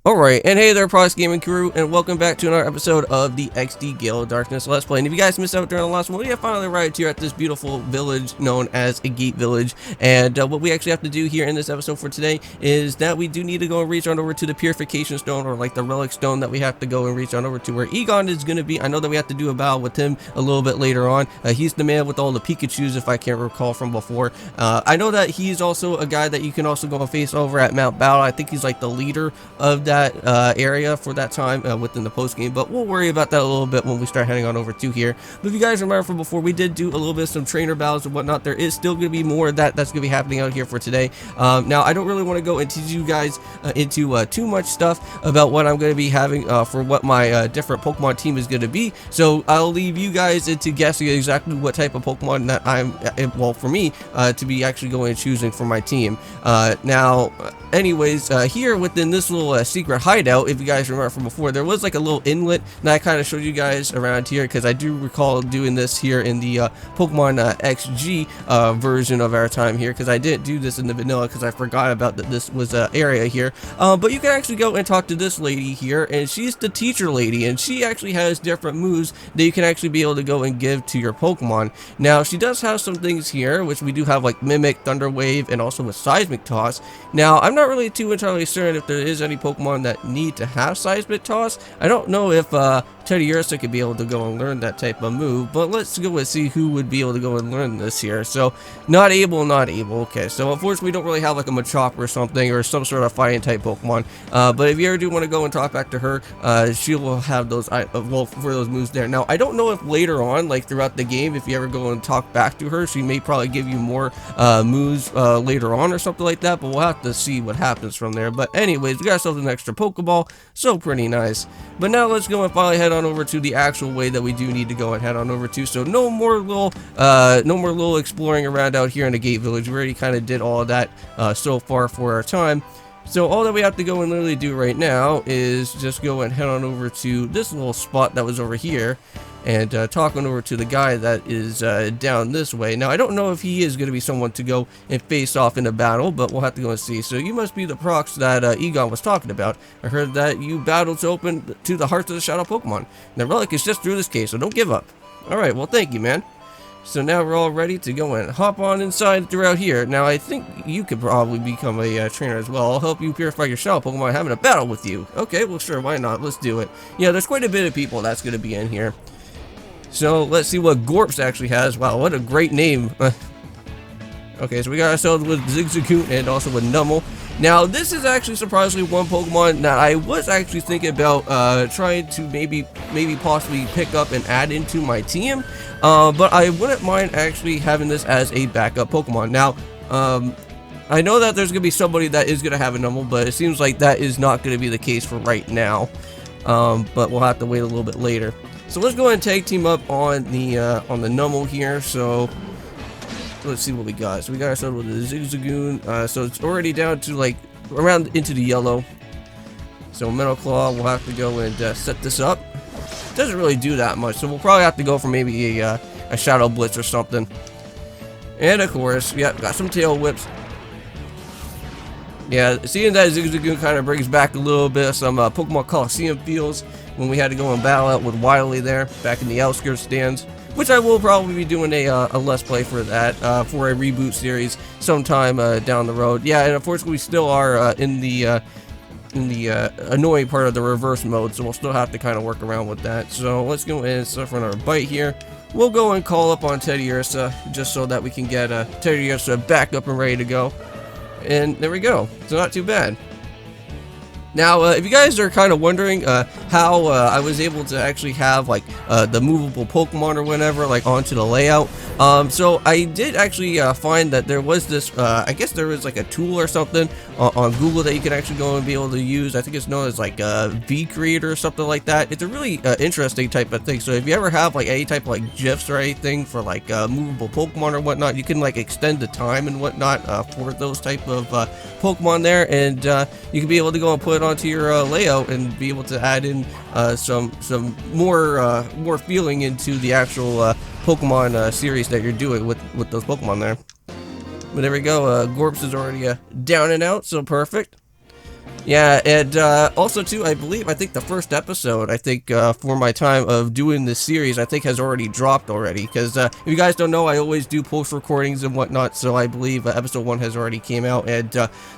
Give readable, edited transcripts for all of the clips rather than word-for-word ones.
Alright, and hey there, Prox Gaming Crew, and welcome back to another episode of the XD Gale of Darkness Let's Play. And if you guys missed out during the last one, we have finally arrived here at this beautiful village known as Agate Village. And what we actually have to do here in this episode for today is that we do need to go and reach on over to the Purification Stone, or like the Relic Stone that we have to go and reach on over to where Egon is going to be. I know that we have to do a battle with him a little bit later on. He's the man with all the Pikachus, if I can't recall from before. I know that he's also a guy that you can also go and face over at Mount Battle. I think he's like the leader of that area for that time within the post game, but we'll worry about that a little bit when we start heading on over to here. But if you guys remember from before, we did do a little bit of some trainer battles and whatnot. There is still going to be more of that's going to be happening out here for today. Now I don't really want to go and teach you guys into too much stuff about what I'm going to be having for what my different Pokemon team is going to be, so I'll leave you guys into guessing exactly what type of Pokemon that I'm well, for me to be actually going and choosing for my team. Now anyways, here within this little secret hideout, if you guys remember from before, there was like a little inlet, and I kind of showed you guys around here because I do recall doing this here in the Pokemon XG version of our time here, because I didn't do this in the vanilla because I forgot about that this was an area here. But you can actually go and talk to this lady here, and she's the teacher lady, and she actually has different moves that you can actually be able to go and give to your Pokemon. Now she does have some things here, which we do have, like Mimic, Thunder Wave, and also a Seismic Toss. Now I'm not really too entirely certain if there is any Pokemon that need to have Seismic Toss. I don't know if Teddiursa could be able to go and learn that type of move, but let's go and see who would be able to go and learn this here. So not able. Okay, so unfortunately we don't really have like a Machop or something, or some sort of fighting type Pokemon, but if you ever do want to go and talk back to her, she will have those well, for those moves there. Now I don't know if later on, like throughout the game, if you ever go and talk back to her, she may probably give you more moves later on or something like that, but we'll have to see what happens from there. But anyways, we got ourselves an extra Pokeball, so pretty nice. But now let's go and finally head on over to the actual way that we do need to go and head on over to. So no more little exploring around out here in the Agate Village. We already kind of did all of that so far for our time. So all that we have to go and literally do right now is just go and head on over to this little spot that was over here, and talk on over to the guy that is down this way. Now I don't know if he is going to be someone to go and face off in a battle, but we'll have to go and see. So you must be the Prox that Egon was talking about. I heard that you battled to open to the hearts of the Shadow Pokemon. And the relic is just through this case, so don't give up. Alright, well thank you, man. So now we're all ready to go and hop on inside throughout here. Now I think you could probably become a trainer as well. I'll help you purify your Shadow Pokemon having a battle with you. Okay, well sure, why not? Let's do it. Yeah, there's quite a bit of people that's going to be in here. So let's see what Gorps actually has. Wow, what a great name. Okay, so we got ourselves with Zigzagoon and also with Numel. Now this is actually surprisingly one Pokemon that I was actually thinking about trying to maybe possibly pick up and add into my team, but I wouldn't mind actually having this as a backup Pokemon. Now I know that there's gonna be somebody that is gonna have a Numel, but it seems like that is not gonna be the case for right now, but we'll have to wait a little bit later. So let's go ahead and tag team up on the Numel here. So let's see what we got. So we got ourselves with the Zigzagoon. So it's already down to like around into the yellow. So Metal Claw, we'll have to go and set this up. Doesn't really do that much, so we'll probably have to go for maybe a Shadow Blitz or something. And of course, yeah, got some Tail Whips. Yeah, seeing that Zigzagoon kind of brings back a little bit of some Pokemon Coliseum feels when we had to go and battle out with Wily there back in the outskirts stands, which I will probably be doing a Let's Play for that, for a reboot series sometime down the road. Yeah, and unfortunately we still are in the annoying part of the reverse mode, so we'll still have to kind of work around with that. So let's go and suffer another bite here. We'll go and call up on Teddiursa just so that we can get Teddiursa back up and ready to go. And there we go. So not too bad. Now, if you guys are kind of wondering how I was able to actually have like the movable Pokemon or whatever like onto the layout, so I did actually find that there was this, I guess there was like a tool or something on Google that you can actually go and be able to use. I think it's known as like V Creator or something like that. It's a really interesting type of thing. So if you ever have like any type of like GIFs or anything for like movable Pokemon or whatnot, you can like extend the time and whatnot for those type of Pokemon there, and you can be able to go and put it onto your layout and be able to add in some more feeling into the actual Pokemon series that you're doing with those Pokemon there. But there we go. Gorps is already down and out, so perfect. Yeah, and also too, I think the first episode, for my time of doing this series, I think has already dropped already. Because if you guys don't know, I always do post recordings and whatnot, so I believe episode 1 has already came out. And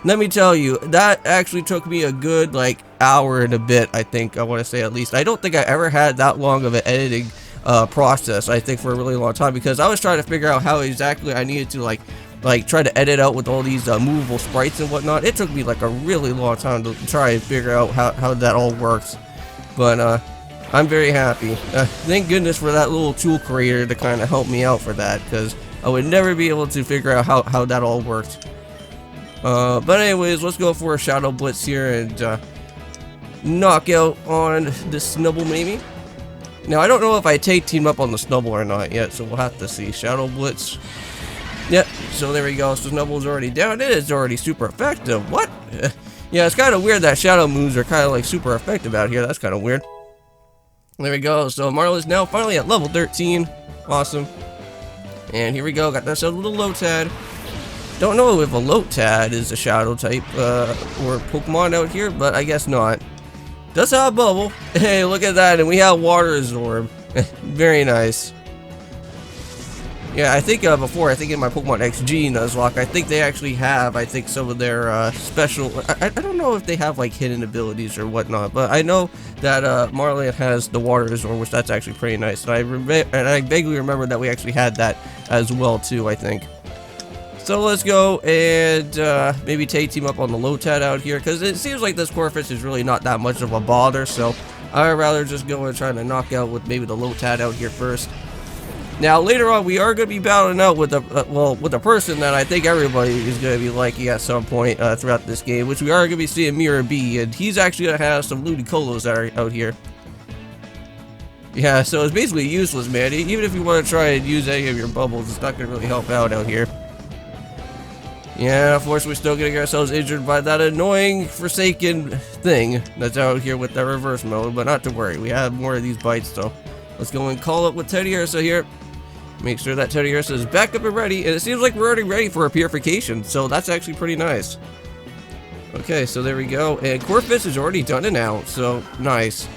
let me tell you, that actually took me a good like hour and a bit. I think I want to say at least. I don't think I ever had that long of an editing process. I think for a really long time, because I was trying to figure out how exactly I needed to like try to edit out with all these movable sprites and whatnot. It took me like a really long time to try and figure out how that all works, but I'm very happy. Thank goodness for that little tool creator to kind of help me out for that, because I would never be able to figure out how that all works. But anyways, let's go for a Shadow Blitz here and knock out on this Snubble maybe. Now I don't know if I take team up on the Snubble or not yet, so we'll have to see. Shadow Blitz. Yep, so there we go. So Snubble's already down. It is already super effective. What? Yeah, it's kind of weird that shadow moves are kind of like super effective out here. That's kind of weird. There we go. So Marla's now finally at level 13. Awesome. And here we go. Got this little Lotad. Don't know if a Lotad is a shadow type or Pokemon out here, but I guess not. Does have a bubble. Hey, look at that. And we have Water Absorb. Very nice. Yeah, I think before, I think in my Pokemon XG Nuzlocke, I think they actually have, some of their special, I don't know if they have like hidden abilities or whatnot, but I know that Marlin has the Water Absorb, which that's actually pretty nice, and I vaguely remember that we actually had that as well too, I think. So let's go and maybe team up on the Lotad out here, because it seems like this Corphish is really not that much of a bother, so I'd rather just go and try to knock out with maybe the Lotad out here first. Now later on, we are going to be battling out with a person that I think everybody is going to be liking at some point throughout this game, which we are going to be seeing Mirror B, and he's actually going to have some Ludicolo's out here. Yeah, so it's basically useless, man. Even if you want to try and use any of your bubbles, it's not going to really help out here. Yeah, unfortunately, we're still going to get ourselves injured by that annoying Forsaken thing that's out here with that reverse mode, but not to worry. We have more of these bites, so let's go and call it with Teddiursa here. Make sure that Teddiursa is back up and ready, and it seems like we're already ready for a purification, so that's actually pretty nice. Okay, so there we go, and Corphish is already done and out, so nice.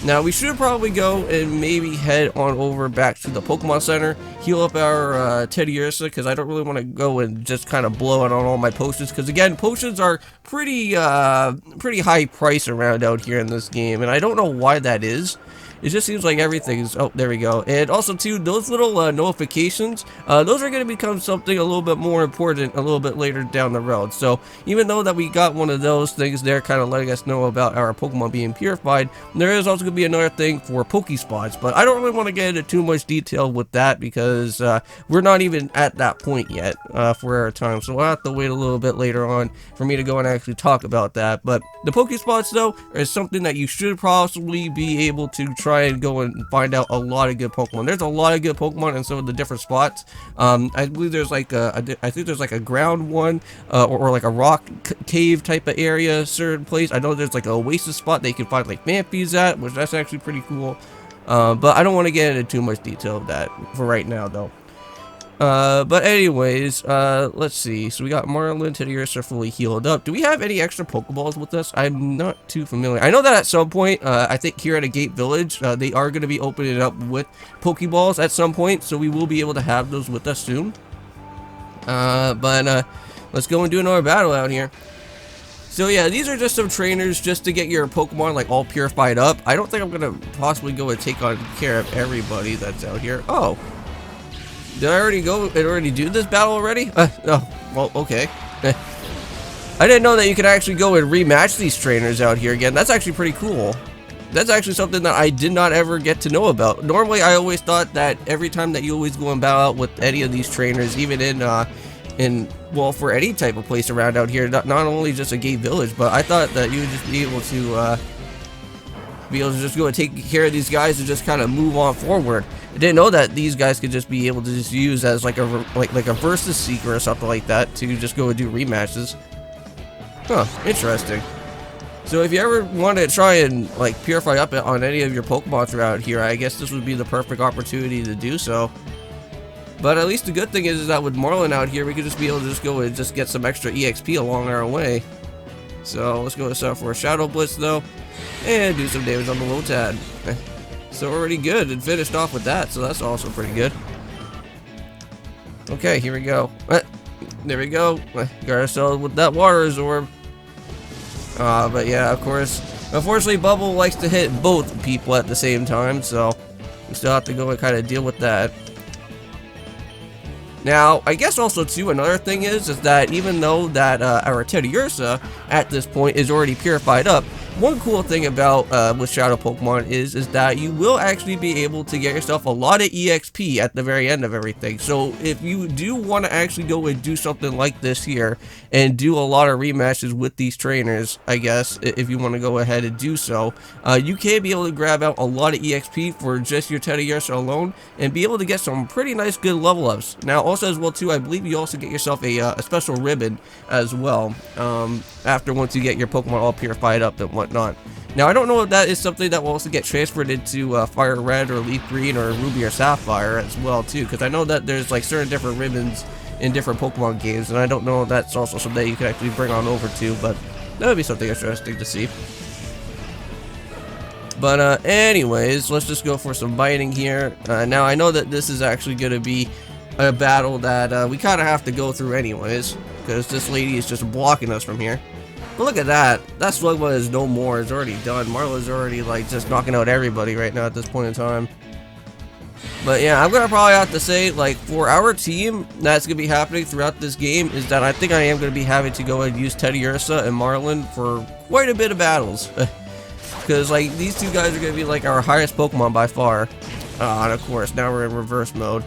Now we should probably go and maybe head on over back to the Pokemon Center, heal up our Teddiursa, because I don't really want to go and just kind of blow it on all my potions, because again, potions are pretty high price around out here in this game, and I don't know why that is. It just seems like everything's... Oh, there we go. And also, too, those little notifications, those are going to become something a little bit more important a little bit later down the road. So, even though that we got one of those things there kind of letting us know about our Pokemon being purified, there is also going to be another thing for Pokespots. But I don't really want to get into too much detail with that because we're not even at that point yet for our time. So, we'll have to wait a little bit later on for me to go and actually talk about that. But the Pokespots, though, is something that you should possibly be able to try and go and find out a lot of good Pokemon. There's a lot of good Pokemon in some of the different spots. I believe there's like I think there's like a ground one or like a rock cave type of area, certain place. I know there's like an oasis spot they can find like Mampies at, which that's actually pretty cool. But I don't want to get into too much detail of that for right now, though. But anyways, let's see. So we got Marlin, Teddiursa fully healed up. Do we have any extra Pokeballs with us? I'm not too familiar. I know that at some point, I think here at Agate Village, they are going to be opening it up with Pokeballs at some point, so we will be able to have those with us soon. But let's go and do another battle out here. So yeah, these are just some trainers just to get your Pokemon like all purified up. I don't think I'm going to possibly go and take on care of everybody that's out here. Oh. Did I already go and already do this battle already? Oh, well, okay. I didn't know that you could actually go and rematch these trainers out here again. That's actually pretty cool. That's actually something that I did not ever get to know about. Normally, I always thought that every time that you always go and battle out with any of these trainers, even well, for any type of place around out here, not only just Agate Village, but I thought that you would just be able to just go and take care of these guys and just kind of move on forward. I didn't know that these guys could just be able to just use as like a versus seeker or something like that to just go and do rematches. Huh, interesting. So if you ever want to try and like purify up on any of your Pokemon throughout here, I guess this would be the perfect opportunity to do so. But at least the good thing is that with Marlin out here, we could just be able to just go and just get some extra EXP along our way. So let's go set for a Shadow Blitz though, and do some damage on the little tad. So already good and finished off with that, so that's also pretty good. Okay, here we go. There we go. Got ourselves with that water absorb. But yeah, of course, unfortunately Bubble likes to hit both people at the same time, so we still have to go and kind of deal with that. Now, I guess also too, another thing is that even though that our Teddiursa at this point is already purified up, one cool thing about with Shadow Pokemon is that you will actually be able to get yourself a lot of EXP at the very end of everything. So if you do want to actually go and do something like this here and do a lot of rematches with these trainers, I guess, if you want to go ahead and do so, you can be able to grab out a lot of EXP for just your Teddiursa alone and be able to get some pretty nice good level ups. Now also as well too, I believe you also get yourself a special ribbon as well after once you get your Pokemon all purified up and whatnot. Now I don't know if that is something that will also get transferred into Fire Red or Leaf Green or Ruby or Sapphire as well too, because I know that there's like certain different ribbons in different Pokemon games, and I don't know if that's also something you can actually bring on over to, but that would be something interesting to see. But anyways, let's just go for some biting here. Now I know that this is actually going to be a battle that we kind of have to go through anyways, because this lady is just blocking us from here. But look at that. That Slugma is no more. It's already done. Marla's already like just knocking out everybody right now at this point in time. But yeah, I'm gonna probably have to say, like, for our team that's gonna be happening throughout this game is that I think I am gonna be having to go and use Teddiursa and Marlin for quite a bit of battles. Because like these two guys are gonna be like our highest Pokemon by far. And of course now we're in reverse mode.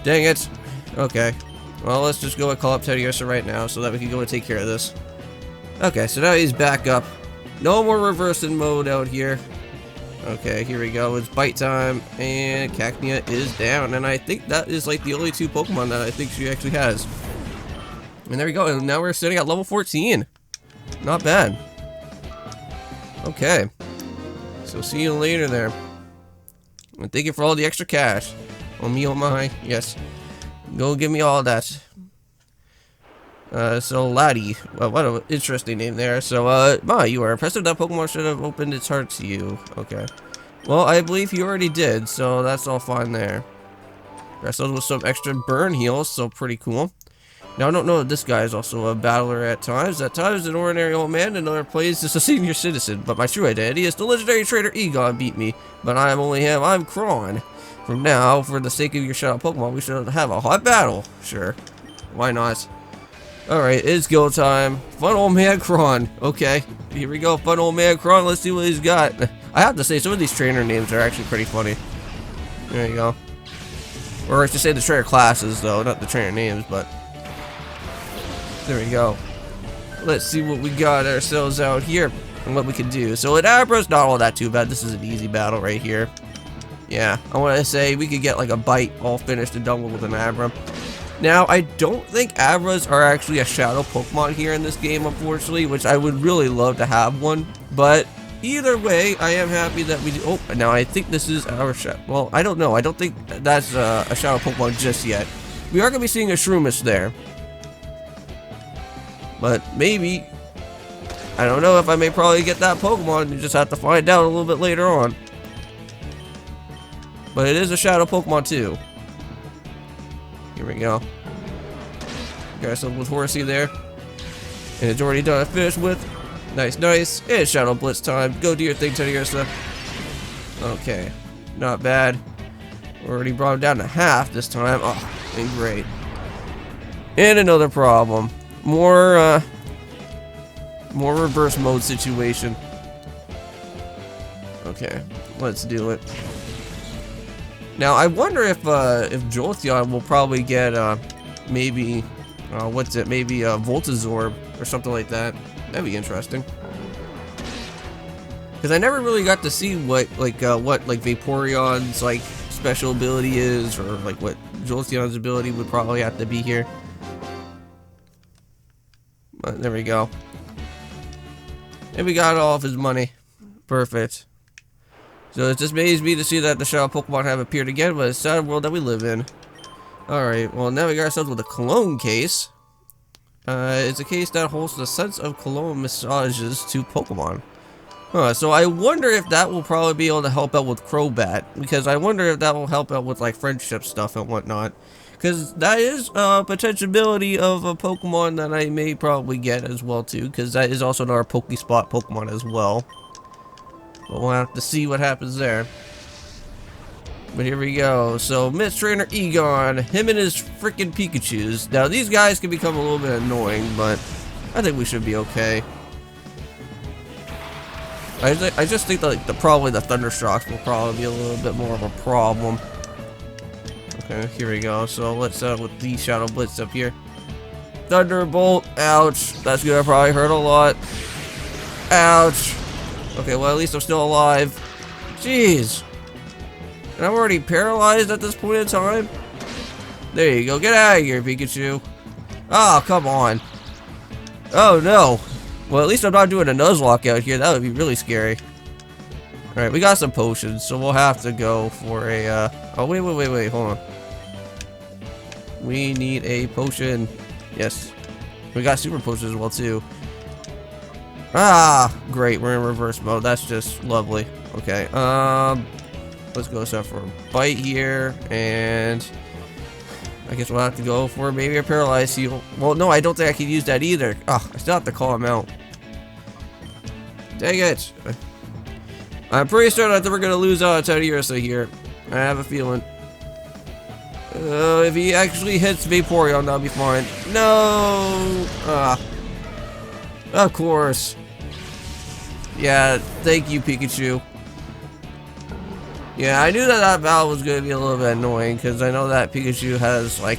Dang it. Okay. Well, let's just go and call up Teddiursa right now so that we can go and take care of this. Okay, so now he's back up. No more reversing mode out here. Okay, here we go. It's bite time, and Cacnea is down, and I think that is like the only two Pokemon that I think she actually has. And there we go. And now we're sitting at level 14. Not bad. Okay. So see you later there. And thank you for all the extra cash. Oh me, oh my. Yes. Go give me all that. So Laddie, well, what an interesting name there. So, Ma, you are impressive. That Pokemon should have opened its heart to you. Okay. Well, I believe he already did, so that's all fine there. Wrestled with some extra burn heals, so pretty cool. Now, I don't know if this guy is also a battler at times. At times, an ordinary old man, in other places, just a senior citizen. But my true identity is the legendary trainer Egon beat me. But I am only him. I'm Kron. From now, for the sake of your Shadow Pokemon, we should have a hot battle. Sure. Why not? Alright, it's go time. Fun old man Kron. Okay, here we go. Fun old man Kron. Let's see what he's got. I have to say, some of these trainer names are actually pretty funny. There you go. Or I should say the trainer classes, though, not the trainer names, but... There we go. Let's see what we got ourselves out here and what we can do. So, an Abra's not all that too bad. This is an easy battle right here. Yeah, I want to say we could get like a bite all finished and done with an Abra. Now, I don't think Abras are actually a Shadow Pokemon here in this game, unfortunately, which I would really love to have one. But either way, I am happy that we do. Oh, now I think this is our Shadow. Well, I don't know. I don't think that's a Shadow Pokemon just yet. We are going to be seeing a Shroomish there. But maybe. I don't know if I may probably get that Pokemon. You just have to find out a little bit later on. But it is a Shadow Pokemon too. Here we go. Got ourselves with Horsey there. And it's already done. Finished with. Nice, nice. It's Shadow Blitz time. Go do your thing, Teddiursa. Okay. Not bad. Already brought him down to half this time. Oh, and great. And another problem. More reverse mode situation. Okay. Let's do it. Now, I wonder if Jolteon will probably get, maybe, what's it, maybe a Voltazorb or something like that. That'd be interesting. Because I never really got to see what Vaporeon's, like, special ability is, or, like, what Jolteon's ability would probably have to be here. But there we go. And we got all of his money. Perfect. So it just amazes me to see that the Shadow Pokemon have appeared again, but it's a sad world that we live in. Alright, well now we got ourselves with a clone case. It's a case that holds the sense of cologne massages to Pokemon. So I wonder if that will probably be able to help out with Crobat, because I wonder if that will help out with like friendship stuff and whatnot. Because that is a potentiality of a Pokemon that I may probably get as well too, because that is also another Pokespot Pokemon as well. But we'll have to see what happens there. But here we go. So Mist Trainer Egon, him and his freaking Pikachus. Now these guys can become a little bit annoying, but I think we should be okay. I just think that like, probably the Thundershocks will probably be a little bit more of a problem. Okay, here we go. So let's with the Shadow Blitz up here. Thunderbolt, ouch. That's gonna probably hurt a lot. Ouch. Okay, well at least I'm still alive. Jeez. And I'm already paralyzed at this point in time. There you go. Get out of here, Pikachu. Oh, come on. Oh no. Well, at least I'm not doing a Nuzlocke out here. That would be really scary. Alright, we got some potions, so we'll have to go for a, oh, wait, hold on. We need a potion. Yes. We got super potions as well, too. Ah, great. We're in reverse mode. That's just lovely. Okay, let's go set for a bite here, and I guess we'll have to go for maybe a paralyzed heal. Well, no, I don't think I can use that either. Ah, I still have to call him out. Dang it. I'm pretty certain that we're going to lose Teddiursa here. I have a feeling. If he actually hits Vaporeon, that'll be fine. No! Ah. Of course. Yeah, thank you, Pikachu. Yeah, I knew that battle was going to be a little bit annoying, because I know that Pikachu has, like,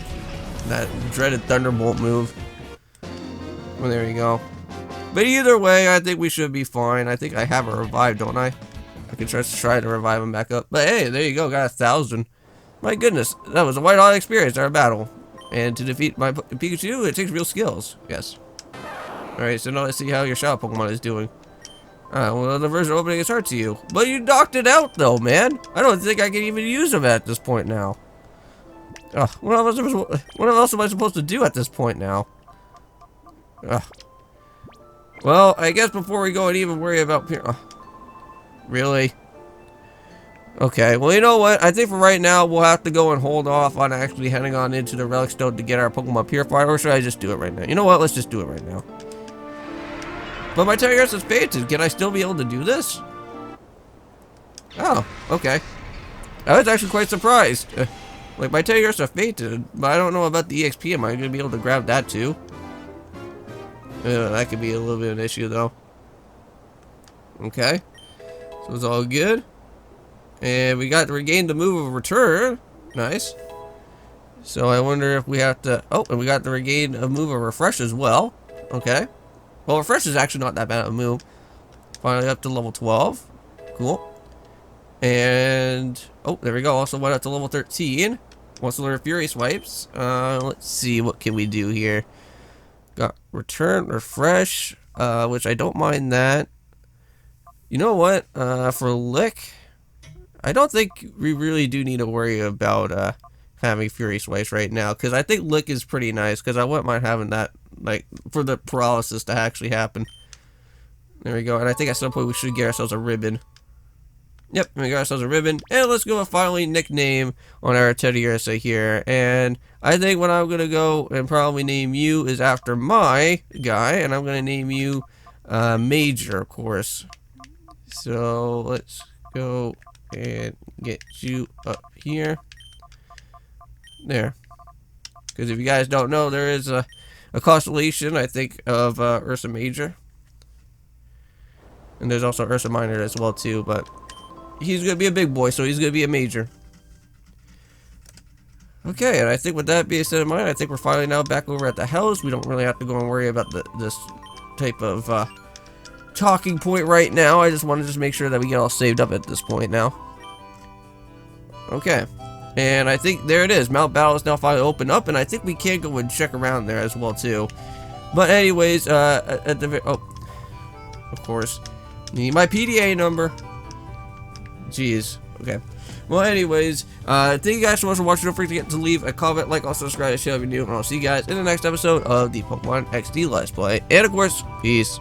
that dreaded Thunderbolt move. Well, there you go. But either way, I think we should be fine. I think I have a revive, don't I? I can just try to revive him back up. But hey, there you go, got 1,000. My goodness, that was a white-hot experience, our battle. And to defeat my Pikachu, it takes real skills. Yes. Alright, so now let's see how your Shadow Pokemon is doing. Well, the version opening is hard to you. But you knocked it out, though, man. I don't think I can even use them at this point now. Ugh, what else am I supposed to do at this point now? Ugh. Well, I guess before we go and even worry about... Really? Okay, well, you know what? I think for right now, we'll have to go and hold off on actually heading on into the Relic Stone to get our Pokemon Purified, or should I just do it right now? You know what? Let's just do it right now. But my Teddiursa is fainted. Can I still be able to do this? Oh, okay. I was actually quite surprised. Like, my Teddiursa fainted, but I don't know about the EXP. Am I going to be able to grab that too? That could be a little bit of an issue, though. Okay. So it's all good. And we got to regain the move of return. Nice. So I wonder if we have to... Oh, and we got to regain a move of refresh as well. Okay. Well, refresh is actually not that bad of a move. Finally up to level 12. Cool. And... Oh, there we go. Also went up to level 13. Wants to learn Fury Swipes. Let's see. What can we do here? Got return, refresh, which I don't mind that. You know what? For Lick, I don't think we really do need to worry about having Fury Swipes right now, because I think Lick is pretty nice, because I wouldn't mind having that, like, for the paralysis to actually happen. There we go, and I think at some point we should get ourselves a ribbon. Yep, we got ourselves a ribbon, and let's go and finally nickname on our Teddiursa here, and I think what I'm going to go and probably name you is after my guy, and I'm going to name you Major, of course. So, let's go and get you up here. There. Because if you guys don't know, there is a constellation, I think, of Ursa Major. And there's also Ursa Minor as well, too, but he's going to be a big boy, so he's going to be a major. Okay, and I think with that being said in mind, I think we're finally now back over at the house. We don't really have to go and worry about this type of talking point right now. I just want to just make sure that we get all saved up at this point now. Okay. And I think there it is. Mount Battle is now finally opened up, and I think we can go and check around there as well, too. But anyways, at the oh, of course, need my PDA number. Jeez. Okay. Well, anyways, thank you guys so much for watching. Don't forget to leave a comment, like, also subscribe to the show if you're new, and I'll see you guys in the next episode of the Pokemon XD Let's Play. And of course, peace.